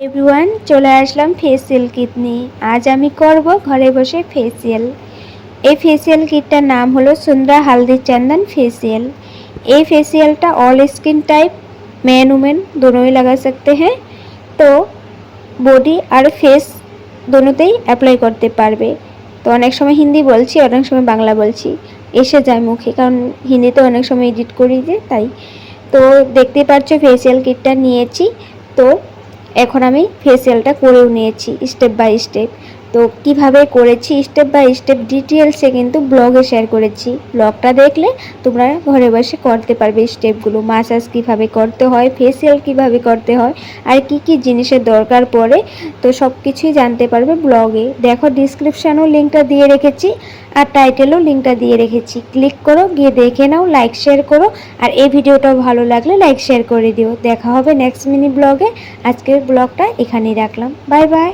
Everyone, চলে আসলাম facial kit নিয়ে। আজ আমি করব ঘরে বসে ফেসিয়াল। এই ফেসিয়াল কিটটার নাম হলো সুন্দরা हल्दी चंदन फेशियल। ये फेशियलটা all skin type man women दोनों ही लगा सकते हैं। तो বডি আর ফেস দোনোতেই অ্যাপ্লাই করতে পারবে। তো অনেক সময় হিন্দি বলছি, অনেক সময় বাংলা বলছি, এসে যায় মুখে, কারণ হিন্দিতে অনেক সময় এডিট করি যে তাই। তো দেখতেই পাচ্ছ ফেসিয়াল কিটটা নিয়েছি। তো এখন আমি ফেসিয়ালটা করেও নিয়েছি স্টেপ বাই স্টেপ। তো কিভাবে করেছি স্টেপ বাই স্টেপ ডিটেলসে কিন্তু ব্লগে শেয়ার করেছি। ব্লগটা দেখলে তোমরা ঘরে বসে করতে পারবে স্টেপগুলো, মাসাজ কিভাবে করতে হয়, ফেসিয়াল কিভাবে করতে হয়, আর কি কি জিনিসের দরকার পড়ে। তো সব কিছুই জানতে পারবে ব্লগে। দেখো, ডিসক্রিপশানেও লিঙ্কটা দিয়ে রেখেছি আর টাইটেলও লিঙ্কটা দিয়ে রেখেছি। ক্লিক করো, গিয়ে দেখে নাও, লাইক শেয়ার করো। আর এই ভিডিওটা ভালো লাগলে লাইক শেয়ার করে দিও। দেখা হবে নেক্সট মিনি ব্লগে। আজকের ব্লগটা এখানেই রাখলাম। Bye bye.